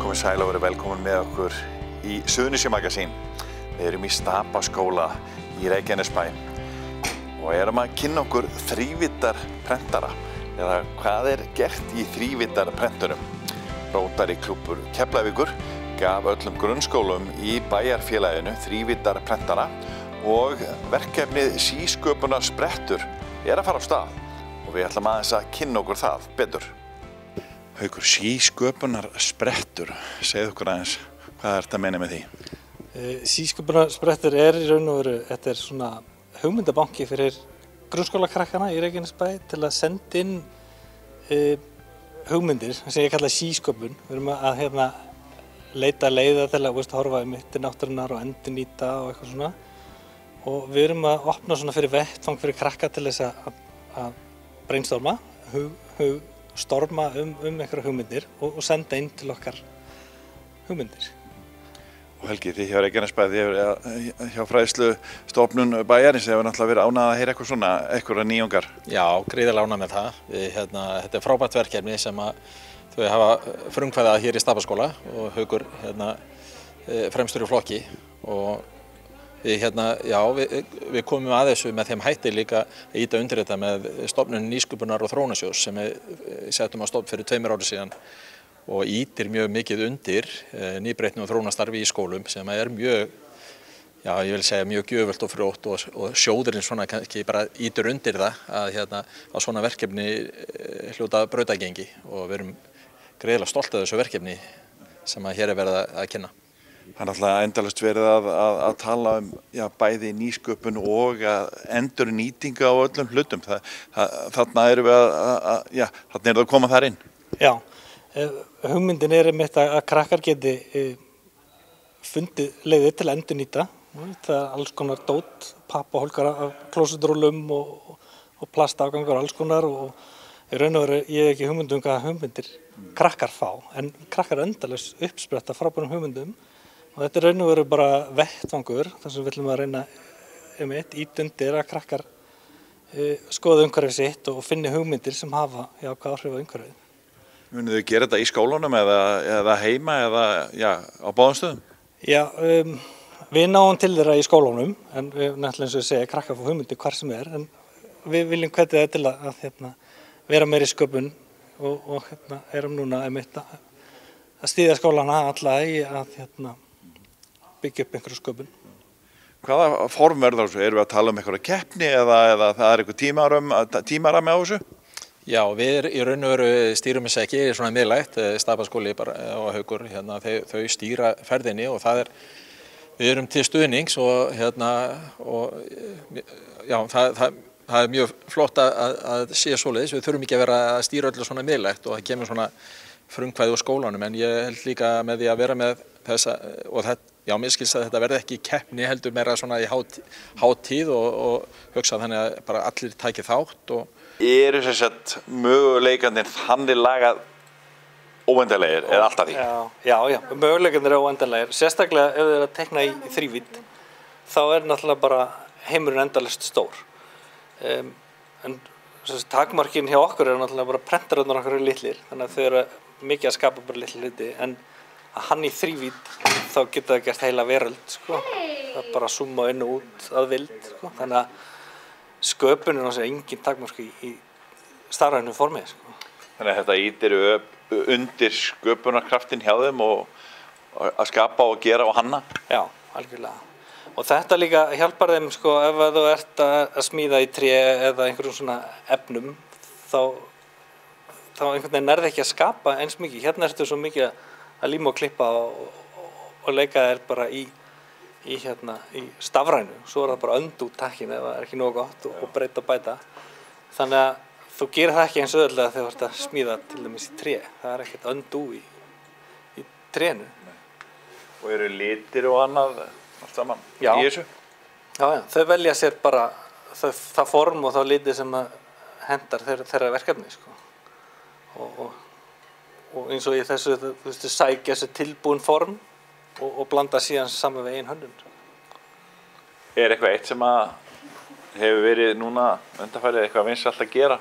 Komið sæl og verið velkomin með okkur í Suðurnesja Magasín. Við erum í Stapaskóla í Reykjanesbæ og erum að kynna okkur þrívíddarprentara eða hvað er gert í þrívíddarprentunum. Rótari klúbbur Keflavíkur gaf öllum grunnskólum í bæjarfélaginu þrívíddarprentara og verkefnið Sísköpunarsprettur er að fara á stað og við ætlum aðeins að kynna okkur það betur. Haukur, Sísköpunarsprettur, segðu okkur aðeins, hvað er þetta að meina með því? Sísköpunarsprettur er í raun og veru, þetta er svona hugmyndabanki fyrir grunnskólakrakkana í Reykjanesbæ til að senda inn hugmyndir sem ég kalla sísköpun. Við erum að leita leiða til að horfa til náttúrunnar og endurnýta og eitthvað svona. Og við erum að opna svona fyrir vettvang fyrir krakka til þess að brainstorma, storma einhverja hugmyndir og senda inn til okkar hugmyndir. Og Helgi, þið hjá Reykjanesbæ, hjá fræðslustofnun bæjarins hefur náttúrulega verið ánægð að heyra eitthvað svona, einhverja nýjungar. Já, gríðarlega ánægð með það. Þetta er frábært verkefni sem þau hafa frumkvæðið hér í Stapaskóla og Haukur fremstur í flokki og við komum að þessu með þeim hætti líka að ýta undir þetta með stofnun Nýsköpunar og Þróunarsjóðs sem við settum á stofn fyrir 2 árum síðan og ýtir mjög mikið undir nýbreytni og þróunarstarfi í skólum sem er mjög, ég vil segja mjög gjöfult og frjótt og sjóðurinn svona kannski bara ýtir undir það að svona verkefni hljóta brautagengi og við erum greiðlega stolt af þessu verkefni sem hér er verið að kynna. Það er náttúrulega endalaust verið að tala bæði nýsköpun og endurnýtingu á öllum hlutum. Þarna erum við þarna er það að koma þar inn. Já, hugmyndin er einmitt að krakkar geti fundið leiðir til að endurnýta. Það er alls konar dót, pappahólkar af klósettrúllum og plastafgangur alls konar og í raun og veru ég hef ekki hugmynd hvað hugmyndir krakkar fá, en krakkar endalaust uppspretta frábærum hugmyndum. Og þetta er raun og veru bara vettvangur, þar sem við ætlum að reyna ýta undir að krakkar skoða umhverfið sitt og finni hugmyndir sem hafa jákvæð áhrif á umhverfið. Munið þið gera þetta í skólunum eða heima eða á báðum stöðum? Já, við náum til þeirra í skólunum, en við náttúrulega eins og ég segja krakkar fá hugmyndir hvar sem er, en við viljum hvetja það til að vera meiri sköpun og erum núna að styðja skólana alla í að byggja upp einhverju sköpun. Hvaða form verður þessu? Erum við að tala einhverja keppni eða það er einhver tímarami á þessu? Já, við í raun og veru stýrum þess ekki svona miðlægt, Stapaskóli og Haukur, þau stýra ferðinni og við erum til stuðnings og það er mjög flott að sé svoleiðis, við þurfum ekki að vera að stýra öllu svona miðlægt og það kemur svona frumkvæði úr skólanum, en ég held líka með því að vera með þessa og mér skilst að þetta verði ekki keppni heldur meira svona í hátíð og hugsa þannig að bara allir tæki þátt og Eru sem sagt möguleikarnir þannig lagað óendanlegir eða alltaf því? Já, möguleikarnir eru óendanlegir, sérstaklega ef þið eru að teikna í þrívídd þá er náttúrulega bara heimurinn endalaust stór. En takmarkin hjá okkur eru náttúrulega bara prentararnir okkar eru litlir, þannig að þau eru mikið að skapa bara litla hluti, en að hann í þrívídd þá geta það gert heila veröld, það er bara að zooma inn og út að vild, þannig að sköpunin er engin takmark í starfrænu formi. Þannig að þetta ýtir undir sköpunarkraftin hjá þeim og að skapa og gera og hanna? Já, algjörlega. Og þetta líka hjálpar þeim ef þú ert að smíða í tré eða einhverjum svona efnum þá einhvern veginn er það ekki að skapa eins mikið. Hérna ertu svo mikið að líma og klippa og leika þér bara í stafrænu. Svo er það bara önd út takkinu ef það er ekki nógu gott og breyta og bæta. Þannig að þú gerir það ekki eins auðveldlega þegar þú ert að smíða til dæmis í tré. Það er ekkert önd í trénu. Og eru litir og annað allt saman í þessu? Já, þau velja sér bara það form og þá litir sem hendar þeirra verkefni. Og eins og í þessu, sækja þessu tilbúin form og blanda síðan saman við eigin hönnun. Er eitthvað eitt sem hefur verið núna undanfarið eitthvað vinsælt að gera?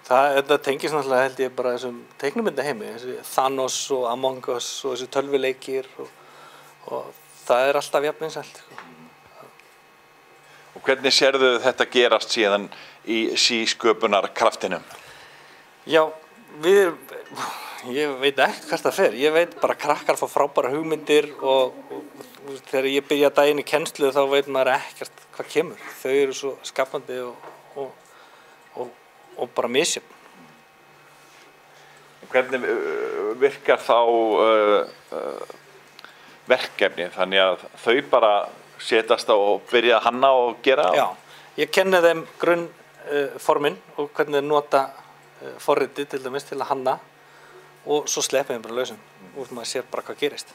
Þetta tengist náttúrulega held ég bara þessum teiknumyndaheimi, þessi Thanos og Among Us og þessi tölvuleikir og það alltaf jafn vinsælt. Og hvernig sérðu þetta gerast síðan í sísköpunarkraftinum? Já, ég veit ekkert hvert það fer. Ég veit bara krakkar fá frábæra hugmyndir og þegar ég byrja daginn í kennslu þá veit maður ekkert hvað kemur. Þau eru svo skapandi og bara misjöfn. Hvernig virkar þá verkefni? Þannig að þau bara setjast og byrja að hanna og gera? Já, ég kenni þeim grunnformin og hvernig þeir nota forritið til dæmis til að hanna og svo sleppa þeim bara lausum og maður sér bara hvað gerist.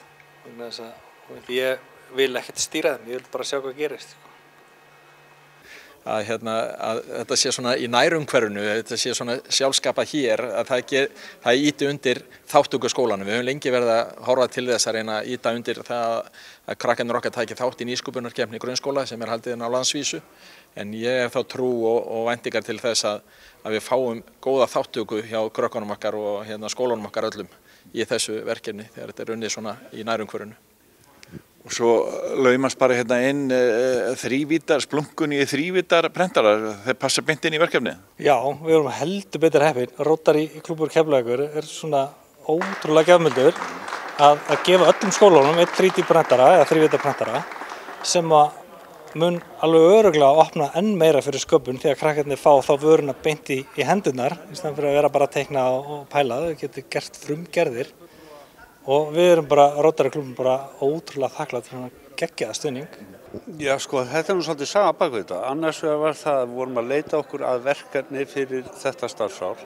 Ég vil ekkert stýra þeim, ég vil bara sjá hvað gerist. Að þetta sé svona í nærumhverfinu, þetta sé svona sjálfskapa hér, að það ýti undir þátttöku skólanum. Við höfum lengi verið að horfa til þess að reyna að ýta undir það að krakkarnir okkar taki þátt í nýsköpunarkeppni grunnskóla sem haldið á landsvísu. En ég hef þá trú og væntingar til þess að við fáum góða þátttöku hjá krökkunum okkar og skólanum okkar öllum í þessu verkefni þegar þetta unnið svona í nærumhverfinu. Og svo laumast bara inn splunkun í þrívítar prentara, þeir passa beint inn í verkefnið? Já, við erum heldur betur heppin. Rotary klúbbur Keflavíkur svona ótrúlega gjafmildur að gefa öllum skólunum einn 3D prentara eða þrívítar prentara sem mun alveg örugglega opna enn meira fyrir sköpun því að krakkarnir fá þá vöruna beint í hendurnar í staðinn fyrir að vera bara að teikna og pæla. Þau getur gert frumgerðir. Og við erum bara, Rotary klúbbinn bara ótrúlega þakklátt fyrir að geggjaða stuðning. Já, sko, þetta nú svolítið saga bak við þetta. Annars var það að við vorum að leita okkur að verkefni fyrir þetta starfsár.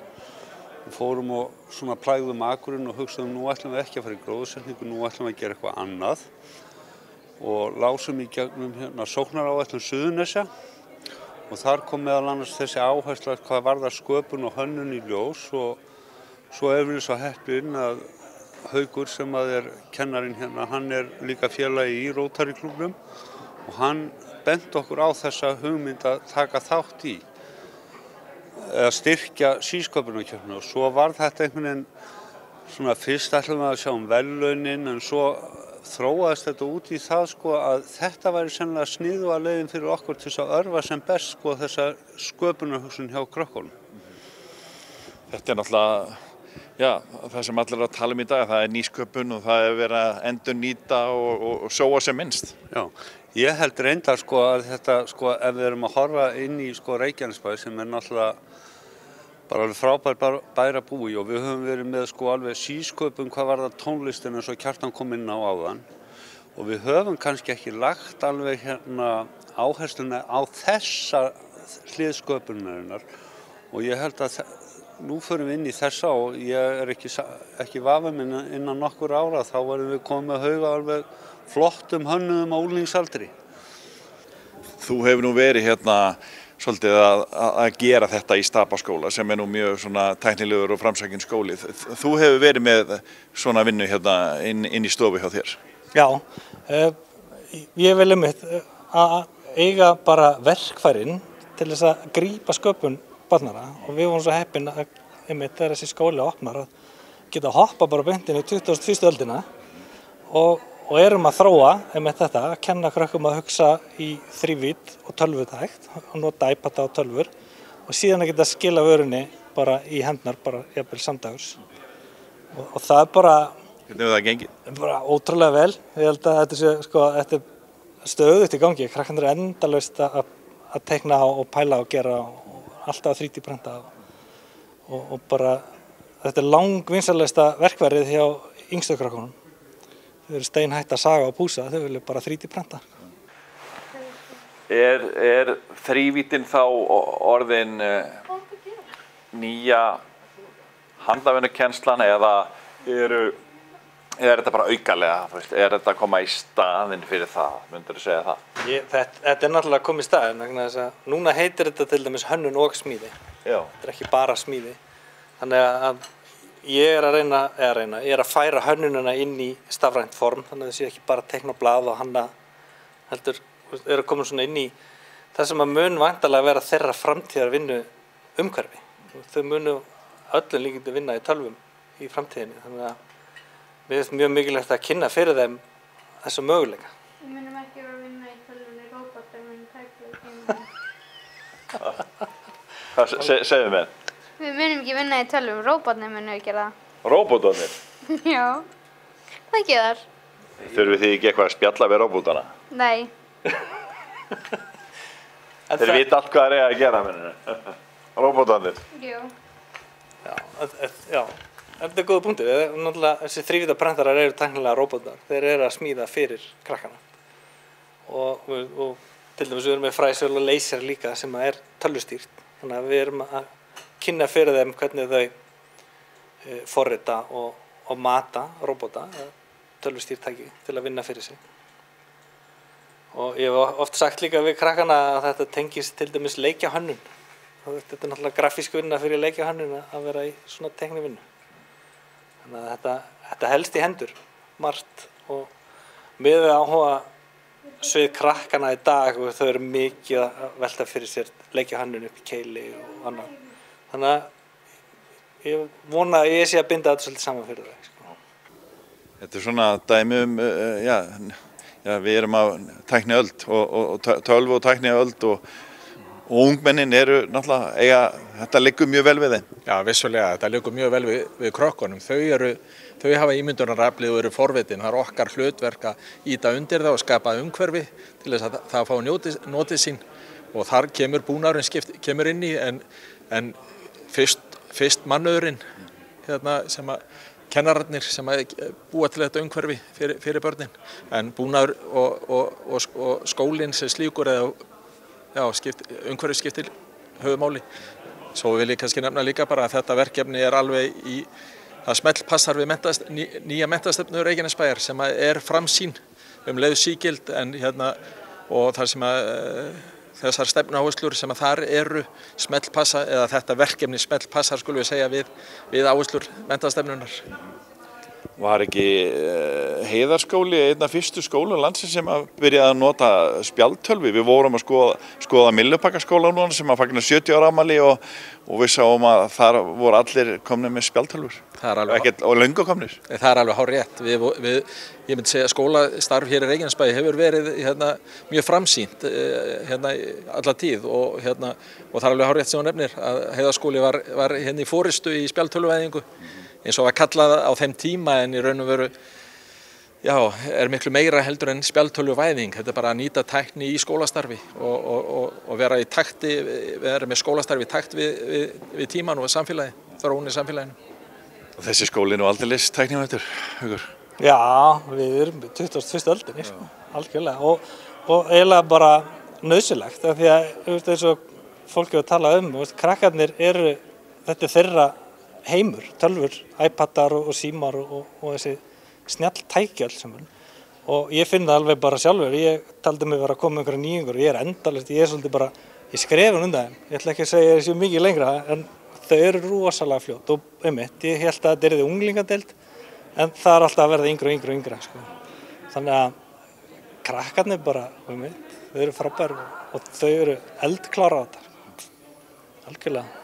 Við fórum og svona plægðum akurinn og hugsaðum nú ætlum við ekki að fara í gróðursetningu, nú ætlum við að gera eitthvað annað. Og lásum í gegnum sóknaráætlun Suðurnesja og þar kom meðal annars þessi áhersla hvað varðar sköpun og hönnun í ljós og svo erum við svo heppin að Haukur sem kennarinn hann líka félagi í Rotary klúbbnum og hann benti okkur á þessa hugmynd að taka þátt í að styrkja sísköpunarkeppni og svo var þetta einhvern veginn svona fyrst ætlum við að sjá verðlaunin en svo þróaðist þetta út í það að þetta væri sennilega sniðuga leiðin fyrir okkur til að örva sem best þessa sköpunarhugsun hjá krökkunum. Þetta náttúrulega það sem allir að tala í dag, það nýsköpun og það verið að endurnýta og sóa sem minnst. Já, ég held reyndar að þetta ef við erum að horfa inn í Reykjanesbæ sem náttúrulega bara alveg frábær bær að búa í og við höfum verið með alveg sísköpun hvað varðar tónlistin eins og Kjartan kom inn á áðan og við höfum kannski ekki lagt alveg áhersluna á þessa hlið sköpunarinnar og ég held að nú förum við inn í þessa og ég ekki vafinn innan nokkur ára þá verðum við komið með hauga alveg flottum hönnuðum á úlingsaldri. Þú hefur nú verið svolítið að gera þetta í Stapaskóla sem nú mjög tæknilegur og framsækinn skóli. Þú hefur verið með svona vinnu inn í stofu hjá þér. Já, ég vil að eiga bara verkfærin til þess að grípa sköpun barnara og við vorum svo heppin að þegar þessi skóli opnar að geta hoppa bara beint inn í 21. öldina og erum að þróa þetta, að kenna krökkum að hugsa í þrívídd og tölvutækt og nota iPada og tölvur og síðan að geta skila vörunni bara í hendnar, bara jafnvel samdægurs og það bara Hvernig hefur það gengið? Bara ótrúlega vel, ég held að þetta er stöðugt í gangi, krakkarnir endalaust að teikna og pæla og gera alltaf 3D prenta og bara þetta er langvinsalegasta verkfærið hjá yngstu krökkunum. Þau eru steinhætt að saga og púsa, þau vilja bara 3D prenta. Er þrívíddin þá orðin nýja handavinnukennslan eða er þetta bara aukalega, er þetta að koma í staðinn fyrir það, myndirðu segja það? Þetta er náttúrulega komið í staðinn vegna þess að núna heitir þetta til dæmis hönnun og smíði. Já. Þetta er ekki bara smíði. Þannig að ég er að færa hönnunina inn í stafrænt form, þannig að það sé ekki bara teikna á blað og hanna, heldur er að koma svona inn í það sem að mun væntanlega vera þeirra framtíðar vinnu umhverfi. Þau munu öllum líkindum vinna í tölvum í framtíðinni, þannig að mér finnst mjög mikilvægt að kynna fyrir þeim þessa möguleika. Við munum ekki vera að vinna í tölvunni, róbótar munu taka við tímanum. Segðu mér. Við munum ekki vinna í tölvum, róbótarnir munu gera það. Róbótarnir? Já, það geðar. Þurfið þið ekki eitthvað að spjalla við róbótana? Nei. Þeir vita allt hvað þeir eiga að gera, minninu. Róbótarnir. Jú. Já, þetta er góða punktur. Náttúrulega þessi þrívíddarprentarar eru tæknilega róbótar. Þeir eru að smíða fyrir krakkana. Og til dæmis við erum með fræsöl og laser líka sem er tölvustýrt. Þannig að við erum að kynna fyrir þeim hvernig þau forrita og mata róbóta, tölvustýrtæki til að vinna fyrir sig. Og ég hef oft sagt líka við krakkana að þetta tengist til dæmis leikjahönnun. Þetta er náttúrulega grafísk vinna fyrir leikjahönnun að vera í svona teiknivinnu. Þannig að þetta helst í hendur, margt, og með áhuga svið krakkana í dag og þau eru mikið að velta fyrir sér leikjahönnun upp í keili og annað. Þannig að ég vona að ég sé að binda þetta svolítið saman fyrir þau. Þetta er svona dæmi við erum á tækniöld og tölvu og tækniöld og ungmennin eru náttúrulega þetta liggur mjög vel við þeim. Já, vissulega, þetta liggur mjög vel við krökkunum. Þau hafa ímyndunaraflið og eru forvitin. Það er okkar hlutverk að ýta undir það og skapa umhverfi til þess að það fá notið sín. Og þar kemur búnaðurinn kemur inn í en fyrst mannauðurinn sem að kennararnir sem að búa til þetta umhverfi fyrir börnin. En búnaður og skólinn sem slíkur umhverfi skiptir höfumáli. Svo vil ég kannski nefna líka bara að þetta verkefni er alveg það smellpassar við nýja menntastefnu Reykjanesbæjar sem er framsýn leið sígild og þar sem að þessar stefnuáherslur sem að þar eru smellpassa eða þetta verkefni smellpassar skulum við segja við áherslur menntastefnunar. Var ekki Heiðarskóli einn af fyrstu skólum landsins sem að byrjaði að nota spjaldtölvi? Við vorum að skoða Myllubakkaskóla núna sem að fagna 70 ára afmæli og við sáum að þar voru allir komnir með spjaldtölvur og löngu komnir. Það er alveg hárrétt. Ég myndi segja að skólastarf hér í Reykjanesbæ hefur verið mjög framsýnt alla tíð og það er alveg hárrétt sem hún nefnir að Heiðarskóli var í forystu í spjaldtölvuvæðingu eins og var kallað á þeim tíma en í raun og veru er miklu meira heldur en spjaldtölvuvæðing. Þetta er bara að nýta tækni í skólastarfi og vera með skólastarfi í takt við tíman og samfélagi, þróun í samfélaginu. Og þessi skóli nú aldeilis tæknivættur, Haukur? Já, við erum 21. öldinni, algjörlega og eiginlega bara nauðsynlegt af því að eins og fólk hefur talað krakkarnir þetta er þeirra heimur, tölvur, iPadar og símar og þessi snjall tæki alls saman og ég finn það alveg bara sjálfur, ég taldi mig vera að koma með einhverja nýjungur og ég endalaust, ég svolítið bara í skrefun undan þeim, ég ætla ekki að segja þessu mikið lengra en þau eru rosalega fljót og ég held að þetta er unglingadeild en það er alltaf að verða yngra og yngra sko. Þannig að krakkarnir bara, þau eru frábærir og þau eru eldklára á þetta, algjörlega.